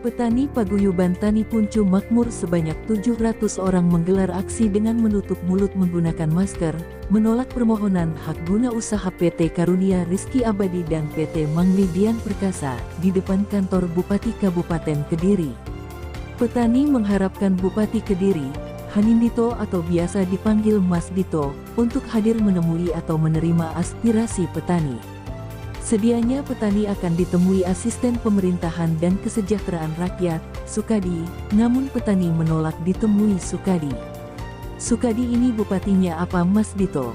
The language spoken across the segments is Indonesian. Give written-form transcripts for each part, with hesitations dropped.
Petani Paguyuban Tani Puncu Makmur sebanyak 700 orang menggelar aksi dengan menutup mulut menggunakan masker, menolak permohonan hak guna usaha PT Karunia Rizki Abadi dan PT Mangli Dian Perkasa di depan kantor Bupati Kabupaten Kediri. Petani mengharapkan Bupati Kediri, Hanindito atau biasa dipanggil Mas Dito, untuk hadir menemui atau menerima aspirasi petani. Sedianya petani akan ditemui Asisten Pemerintahan dan Kesejahteraan Rakyat, Sukadi, namun petani menolak ditemui Sukadi. Sukadi ini bupatinya apa Mas Dito?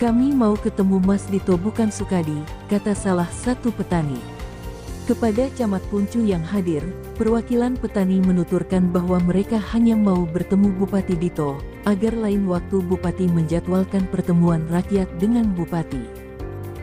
Kami mau ketemu Mas Dito bukan Sukadi, kata salah satu petani. Kepada Camat Puncu yang hadir, perwakilan petani menuturkan bahwa mereka hanya mau bertemu Bupati Dito, agar lain waktu Bupati menjadwalkan pertemuan rakyat dengan Bupati.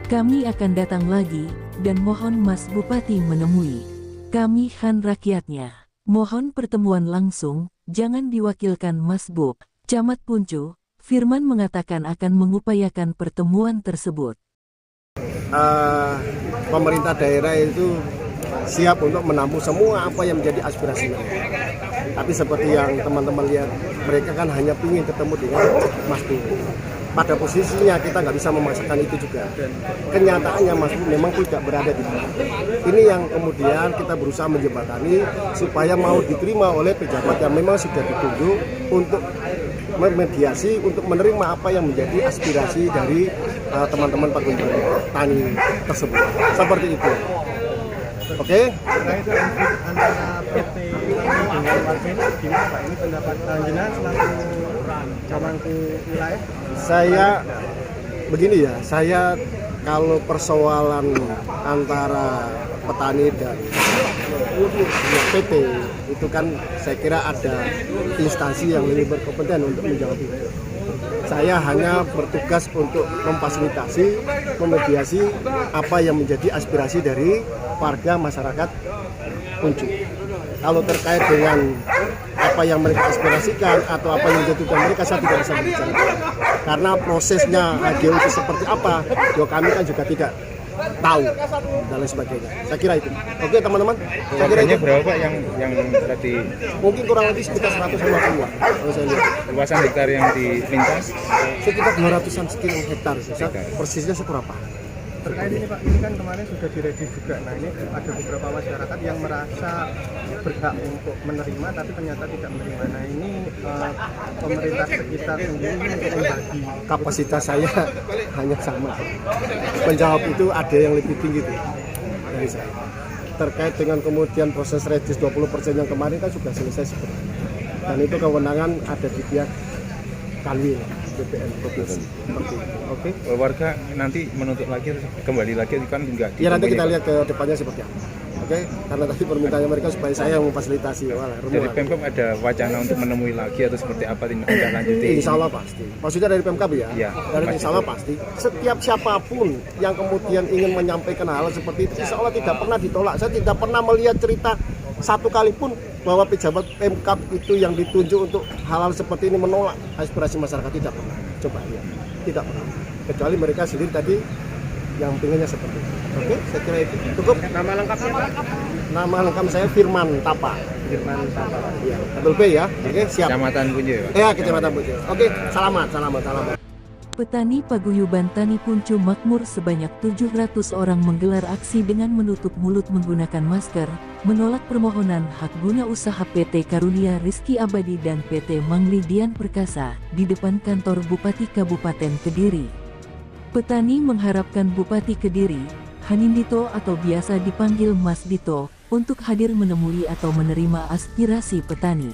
Kami akan datang lagi, dan mohon Mas Bupati menemui. Kami Han rakyatnya. Mohon pertemuan langsung, jangan diwakilkan Mas Bub. Camat Puncu, Firman mengatakan akan mengupayakan pertemuan tersebut. Pemerintah daerah itu siap untuk menampung semua apa yang menjadi aspirasi mereka. Tapi seperti yang teman-teman lihat, mereka kan hanya ingin ketemu dengan Mas Bub. Pada posisinya kita nggak bisa memaksakan itu juga. Kenyataannya Mas Bub memang tidak berada di sana. Ini yang kemudian kita berusaha menjembatani supaya mau diterima oleh pejabat yang memang sudah ditunjuk untuk memediasi, untuk menerima apa yang menjadi aspirasi dari teman-teman paguyuban tani tersebut. Seperti itu. Oke? Terkait konflik antara PT dengan warga ini gimana Pak? Ini pendapat Jenderal selaku Camangku wilayah? Saya begini ya, saya kalau persoalan antara petani dan PT itu kan saya kira ada instansi yang lebih berkompeten untuk menjawab itu. Saya hanya bertugas untuk memfasilitasi, memediasi apa yang menjadi aspirasi dari warga masyarakat Puncu. Kalau terkait dengan apa yang mereka aspirasikan atau apa yang menjadi tujuan mereka, saya tidak bisa berbicara. Karena prosesnya HGU itu seperti apa, kami kan juga tidak tahu dan lain sebagainya. Saya kira itu. Oke teman-teman. Saya kira itu. Berapa Pak yang tadi? Mungkin kurang lebih sekitar 150-an kalau saya lihat. Luasan hektar yang dilintas? Sekitar 200-an sekian hektar. Persisnya seberapa? Terkait ini Pak, ini kan kemarin sudah direview juga. Nah ini ada beberapa masyarakat yang merasa berhak untuk menerima tapi ternyata tidak menerima. Nah ini pemerintah sekitar sendiri untuk membagi. Kapasitas saya hanya sama. Penjawab itu ada yang lebih tinggi tuh dari saya. Terkait dengan kemudian proses redis 20% yang kemarin kan sudah selesai sebenarnya. Dan itu kewenangan ada di pihak Kanwil. BPN provinsi seperti itu. Oke. Warga nanti menuntut lagi, kembali lagi kan enggak? Ya nanti kita lihat ke depannya seperti apa. Oke, karena tadi permintaannya mereka supaya saya memfasilitasi. Dari Pemkab ada wacana untuk menemui lagi atau seperti apa tindak lanjuti? Insya Allah pasti. Maksudnya dari Pemkab ya? Iya. Dari Insya Allah pasti. Setiap siapapun yang kemudian ingin menyampaikan hal seperti itu, Insya Allah tidak pernah ditolak. Saya tidak pernah melihat cerita satu kali pun bahwa pejabat Pemkab itu yang ditunjuk untuk hal-hal seperti ini menolak aspirasi masyarakat, tidak pernah. Coba lihat, tidak pernah. Kecuali mereka sendiri tadi yang pengennya seperti itu. Oke, saya kira itu cukup. Nama lengkapnya Pak? Nama lengkap saya Firman Tapa. Firman Tapa. Iya, double B ya. Oke, siap. Kecamatan Puncu ya Pak? Ya, Kecamatan Puncu. Oke, selamat. Petani Paguyuban Tani Puncu Makmur sebanyak 700 orang menggelar aksi dengan menutup mulut menggunakan masker, menolak permohonan hak guna usaha PT Karunia Rizki Abadi dan PT Mangli Dian Perkasa di depan kantor Bupati Kabupaten Kediri. Petani mengharapkan Bupati Kediri, Hanindito atau biasa dipanggil Mas Dito, untuk hadir menemui atau menerima aspirasi petani.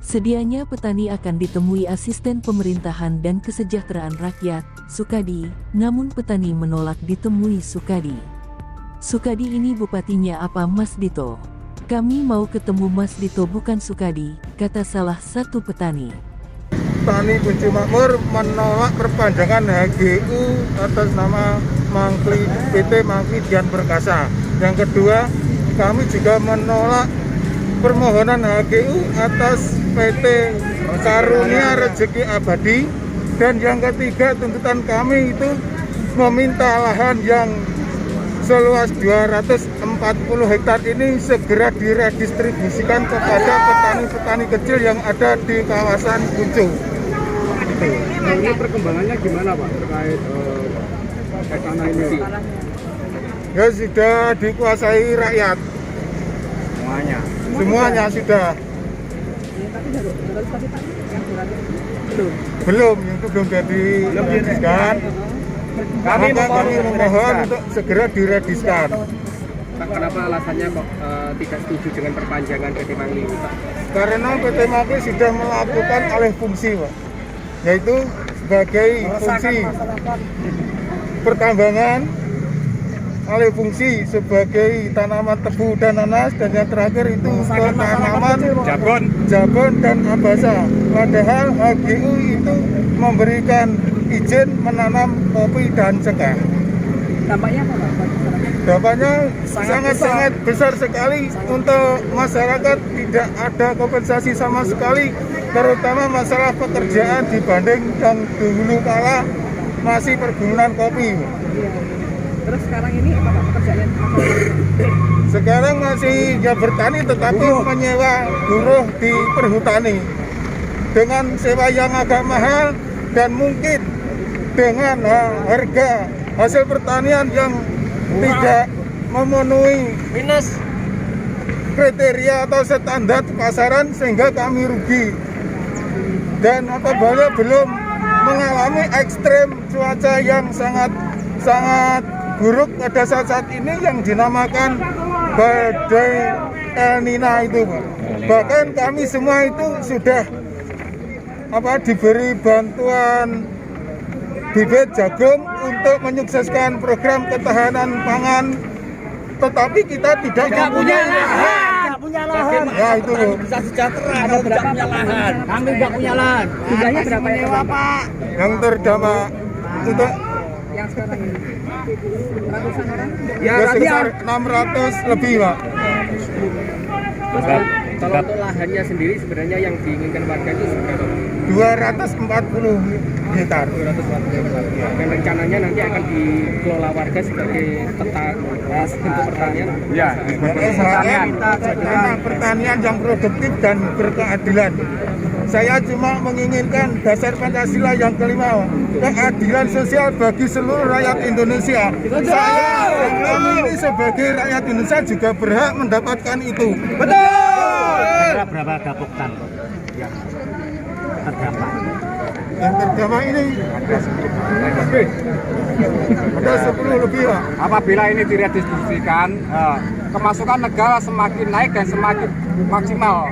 Sedianya petani akan ditemui Asisten Pemerintahan dan Kesejahteraan Rakyat, Sukadi, namun petani menolak ditemui Sukadi. Sukadi ini bupatinya apa Mas Dito? Kami mau ketemu Mas Dito bukan Sukadi, kata salah satu petani. Tani Puncu Makmur menolak perpanjangan HGU atas nama PT Mangli Dian Perkasa. Yang kedua, kami juga menolak permohonan HGU atas PT Karunia Rezeki Abadi. Dan yang ketiga, tuntutan kami itu meminta lahan yang seluas 240 hektar ini segera diredistribusikan kepada petani-petani kecil yang ada di kawasan Puncu. Gitu. Nah, ini perkembangannya gimana Pak terkait tanah ini? Ya sudah dikuasai rakyat. Semuanya sudah. Belum, itu belum dirediskan. Kami memohon untuk segera dirediskan. Pak, kenapa alasannya kok tidak setuju dengan perpanjangan PT Mangli ini Pak? Karena PT Mangli sudah melakukan alih fungsi, Pak, yaitu sebagai fungsi pertambangan, alih fungsi sebagai tanaman tebu dan nanas, dan yang terakhir itu tanaman jabon dan abasa. Padahal HGU itu memberikan izin menanam kopi dan cengkeh. Dampaknya apa Pak? Dampaknya sangat-sangat besar sekali untuk masyarakat, tidak ada kompensasi sama sekali, terutama masalah pekerjaan dibanding yang dulu kala masih perkebunan kopi. Terus sekarang ini apa Pak pekerjaan? Sekarang masih ya bertani tetapi menyewa buruh di perhutani dengan sewa yang agak mahal dan mungkin dengan harga hasil pertanian yang tidak memenuhi kriteria atau standar pasaran, sehingga kami rugi. Dan apabila belum mengalami ekstrem cuaca yang sangat buruk pada saat ini yang dinamakan badai El Nina itu, Pak. Bahkan kami semua itu sudah diberi bantuan bibit jagung untuk menyukseskan program ketahanan pangan, tetapi kita tidak punya lahan. Ya itu loh. Bisa sejahtera kalau tidak punya lahan. Kami nggak punya lahan. Jumlahnya berapa ya Pak? Yang terdampak untuk Yang sekarang ini ratusan orang? ya sekitar 600 lebih, Pak. Terus kalau untuk lahannya sendiri sebenarnya yang diinginkan warga itu seberapa? 240 hektar. 240 hektar. Dan rencananya nanti akan dikelola warga sebagai untuk pertanian. Ya, SHM, tanah pertanian yang produktif dan berkeadilan. Saya cuma menginginkan dasar Pancasila yang kelima, keadilan sosial bagi seluruh rakyat Indonesia. Saya dan kami ini sebagai rakyat Indonesia juga berhak mendapatkan itu. Berapa gaboktan yang terdampak? Yang terdampak ini ada 10 lebih, Pak. Apabila ini diredistribusikan, kemasukan negara semakin naik dan semakin maksimal.